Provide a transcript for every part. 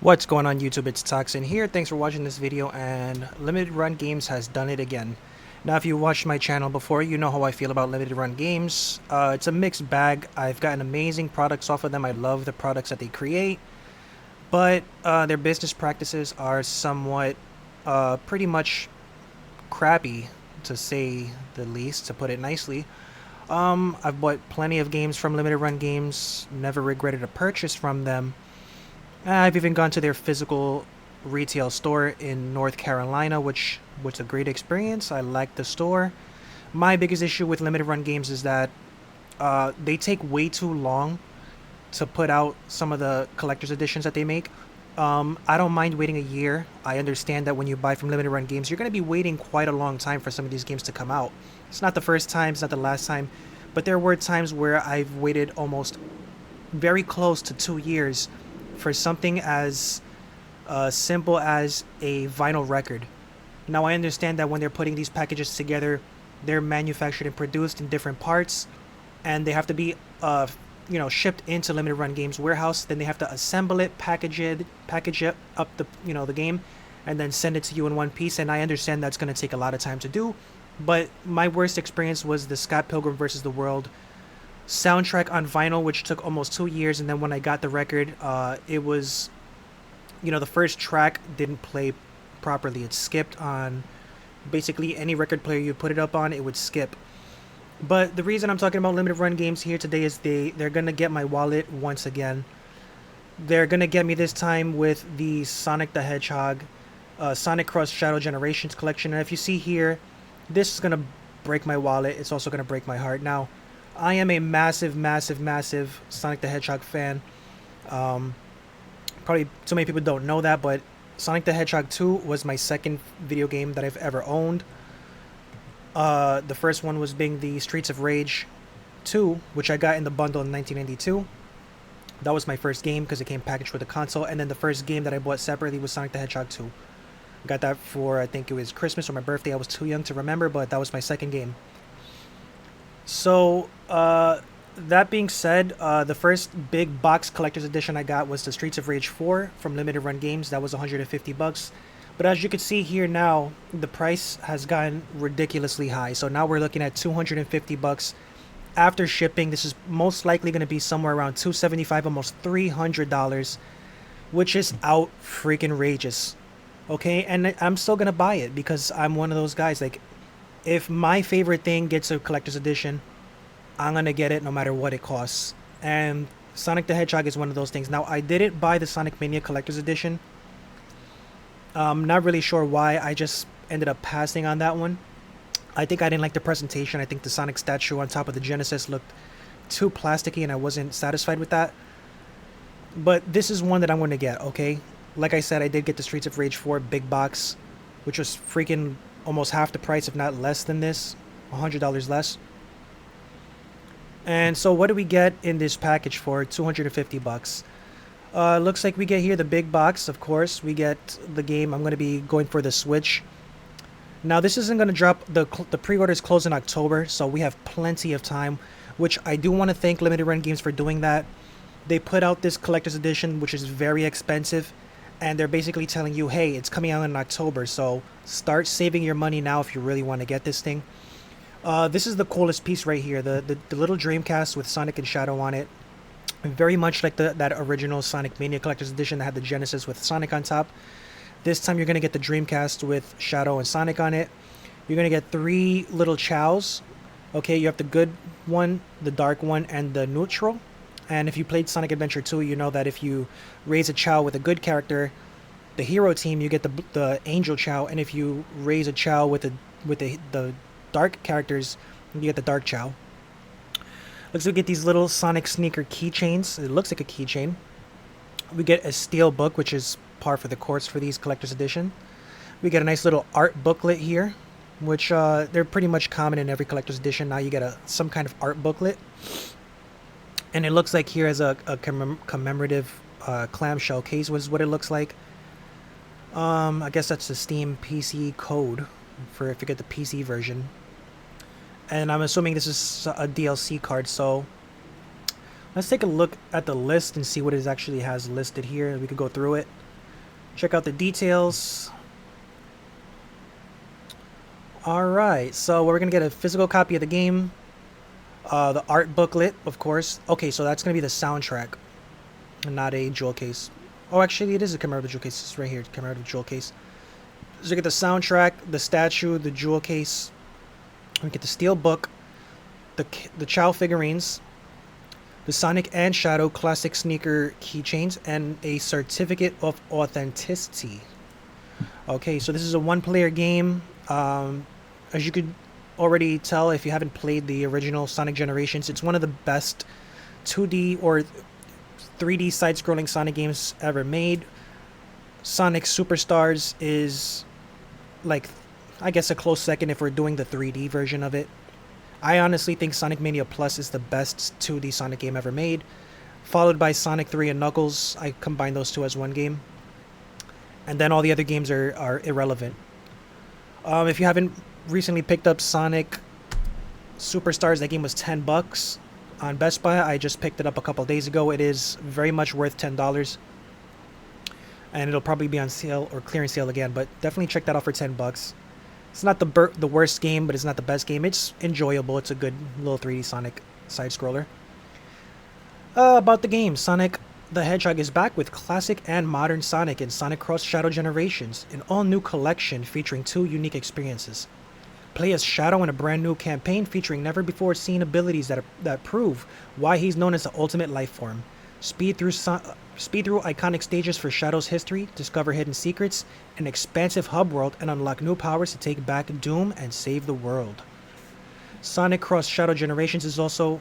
What's going on YouTube? It's Toxin here. Thanks for watching this video, and Limited Run Games has done it again. Now, if you watched my channel before, you know how I feel about Limited Run Games. It's a mixed bag. I've gotten amazing products off of them. I love the products that they create, but their business practices are somewhat pretty much crappy, to say the least, to put it nicely. I've bought plenty of games from Limited Run Games, never regretted a purchase from them. I've even gone to their physical retail store in North Carolina, which was a great experience. I liked the store. My biggest issue with Limited Run Games is that they take way too long to put out some of the collector's editions that they make. I don't mind waiting a year. I understand that when you buy from Limited Run Games, you're going to be waiting quite a long time for some of these games to come out. It's not the first time, it's not the last time, but there were times where I've waited almost very close to 2 years for something as simple as a vinyl record. Now, I understand that when they're putting these packages together, they're manufactured and produced in different parts, and they have to be shipped into Limited Run Games warehouse. Then they have to assemble it, package it up the game, and then send it to you in one piece. And I understand that's going to take a lot of time to do, but my worst experience was the Scott Pilgrim versus the World soundtrack on vinyl, which took almost 2 years. And then when I got the record, it was, the first track didn't play properly. It skipped on basically any record player you put it up on, it would skip. But the reason I'm talking about Limited Run Games here today is they're gonna get my wallet once again. They're gonna get me this time with the Sonic the Hedgehog Sonic Cross Shadow Generations collection. And if you see here, this is gonna break my wallet. It's also gonna break my heart. Now, I am a massive Sonic the Hedgehog fan. Probably too many people don't know that, but Sonic the Hedgehog 2 was my second video game that I've ever owned. The first one was being the Streets of Rage 2, which I got in the bundle in 1992. That was my first game because it came packaged with the console. And then the first game that I bought separately was Sonic the Hedgehog 2. Got that for, I think it was Christmas or my birthday. I was too young to remember, but that was my second game. So, that being said, the first big box collector's edition I got was the Streets of Rage 4 from Limited Run Games. That was $150. But as you can see here now, the price has gotten ridiculously high. So now we're looking at $250 after shipping. This is most likely going to be somewhere around $275, almost $300, which is out freaking rageous. Okay, and I'm still going to buy it because I'm one of those guys. Like, if my favorite thing gets a collector's edition, I'm going to get it no matter what it costs. And Sonic the Hedgehog is one of those things. Now, I didn't buy the Sonic Mania collector's edition. Not really sure why. I just ended up passing on that one. I think I didn't like the presentation. I think the Sonic statue on top of the Genesis looked too plasticky, and I wasn't satisfied with that. But this is one that I'm going to get, okay? Like I said, I did get the Streets of Rage 4 big box, which was freaking almost half the price, if not less than this. $100 less. And so what do we get in this package for $250? Looks like we get here the big box, of course. We get the game. I'm going to be going for the Switch. Now, this isn't going to drop. The pre-orders close in October, so we have plenty of time, which I do want to thank Limited Run Games for doing that. They put out this collector's edition, which is very expensive, and they're basically telling you, hey, it's coming out in October, so start saving your money now if you really want to get this thing. This is the coolest piece right here, the little Dreamcast with Sonic and Shadow on it. Very much like that original Sonic Mania Collector's Edition that had the Genesis with Sonic on top. This time you're going to get the Dreamcast with Shadow and Sonic on it. You're going to get 3 little Chows. Okay, you have the good one, the dark one, and the neutral. And if you played Sonic Adventure 2, you know that if you raise a Chow with a good character, the hero team, you get the Angel Chow. And if you raise a Chow with the dark characters, you get the Dark Chow. Looks like we get these little Sonic sneaker keychains. It looks like a keychain. We get a steel book, which is par for the course for these collector's edition. We get a nice little art booklet here, which they're pretty much common in every collector's edition. Now you get some kind of art booklet. And it looks like here is a commemorative clamshell case was what it looks like. I guess that's the Steam PC code for if you get the PC version. And I'm assuming this is a DLC card, so let's take a look at the list and see what it actually has listed here. We could go through it. Check out the details. Alright, so we're going to get a physical copy of the game. The art booklet, of course. Okay, so that's going to be the soundtrack, not a jewel case. Oh, actually, it is a commemorative jewel case. It's right here, commemorative jewel case. So you get the soundtrack, the statue, the jewel case. We get the steel book, the Chow figurines, the Sonic and Shadow classic sneaker keychains, and a certificate of authenticity. Okay, so this is a one-player game. As you could already tell if you haven't played the original Sonic Generations, it's one of the best 2D or 3D side-scrolling Sonic games ever made. Sonic Superstars is, like, I guess a close second if we're doing the 3D version of it. I honestly think Sonic Mania Plus is the best 2D Sonic game ever made, followed by Sonic 3 and Knuckles. I combine those two as one game. And then all the other games are irrelevant. If you haven't recently picked up Sonic Superstars, that game was $10 on Best Buy. I just picked it up a couple days ago. It is very much worth $10. And it'll probably be on sale or clearance sale again, but definitely check that out for $10. It's not the worst game, but it's not the best game. It's enjoyable. It's a good little 3D Sonic side-scroller. About the game, Sonic the Hedgehog is back with classic and modern Sonic in Sonic Cross Shadow Generations, an all-new collection featuring 2 unique experiences. Play as Shadow in a brand new campaign featuring never-before-seen abilities that prove why he's known as the ultimate life form. Speed through iconic stages for Shadow's history, discover hidden secrets, an expansive hub world, and unlock new powers to take back Doom and save the world. Sonic Cross Shadow Generations also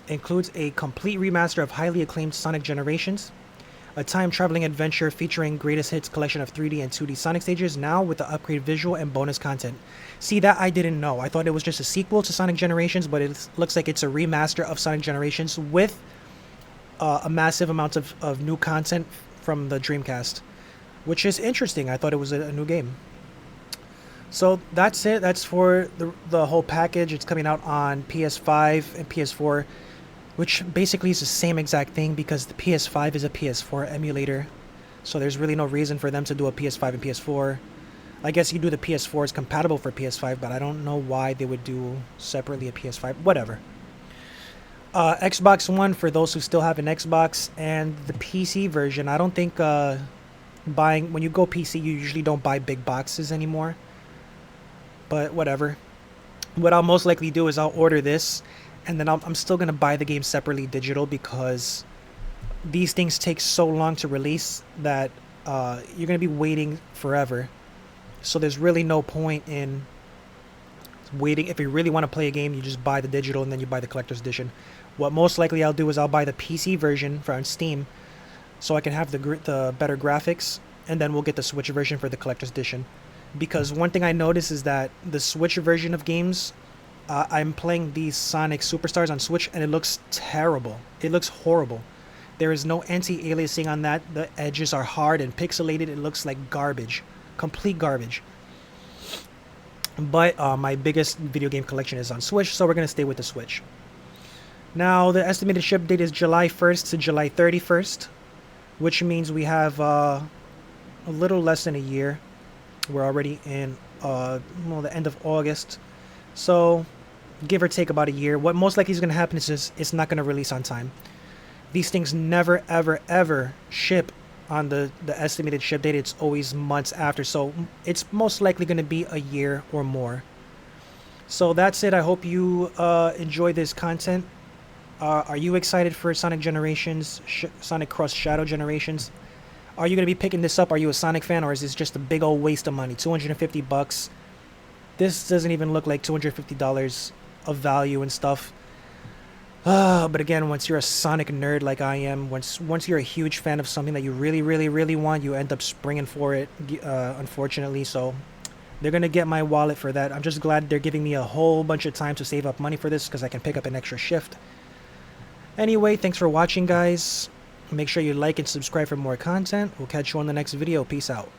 includes a complete remaster of highly acclaimed Sonic Generations, a time-traveling adventure featuring greatest hits collection of 3D and 2D Sonic stages, now with the upgraded visual and bonus content. See, that I didn't know. I thought it was just a sequel to Sonic Generations, but it looks like it's a remaster of Sonic Generations with a massive amount of new content from the Dreamcast, which is interesting. I thought it was a new game. So that's it. That's for the whole package. It's coming out on PS5 and PS4, which basically is the same exact thing because the PS5 is a PS4 emulator. So there's really no reason for them to do a PS5 and PS4. I guess you do the PS4 is compatible for PS5, but I don't know why they would do separately a PS5. Whatever. Xbox One for those who still have an Xbox, and the PC version. I don't think when you go PC, you usually don't buy big boxes anymore. But whatever. What I'll most likely do is I'll order this, and then I'm still going to buy the game separately digital because these things take so long to release that you're going to be waiting forever. So there's really no point in waiting. If you really want to play a game, you just buy the digital and then you buy the collector's edition. What most likely I'll do is I'll buy the PC version on Steam so I can have the better graphics, and then we'll get the Switch version for the collector's edition. Because one thing I noticed is that the Switch version of games, I'm playing these Sonic Superstars on Switch and it looks terrible. It looks horrible. There is no anti-aliasing on that. The edges are hard and pixelated. It looks like garbage. Complete garbage. But my biggest video game collection is on Switch, so we're going to stay with the Switch. Now, the estimated ship date is July 1st to July 31st, which means we have a little less than a year. We're already in the end of August, so give or take about a year. What most likely is going to happen is it's not going to release on time. These things never, ever, ever ship on the estimated ship date. It's always months after, so it's most likely going to be a year or more. So that's it. I hope you enjoy this content. Are you excited for Sonic Generations, Sonic Cross Shadow Generations? Are you going to be picking this up? Are you a Sonic fan, or is this just a big old waste of money? $250. This doesn't even look like $250 of value and stuff. But again, once you're a Sonic nerd like I am, once you're a huge fan of something that you really, really, really want, you end up springing for it, unfortunately. So they're going to get my wallet for that. I'm just glad they're giving me a whole bunch of time to save up money for this because I can pick up an extra shift. Anyway, thanks for watching, guys. Make sure you like and subscribe for more content. We'll catch you on the next video. Peace out.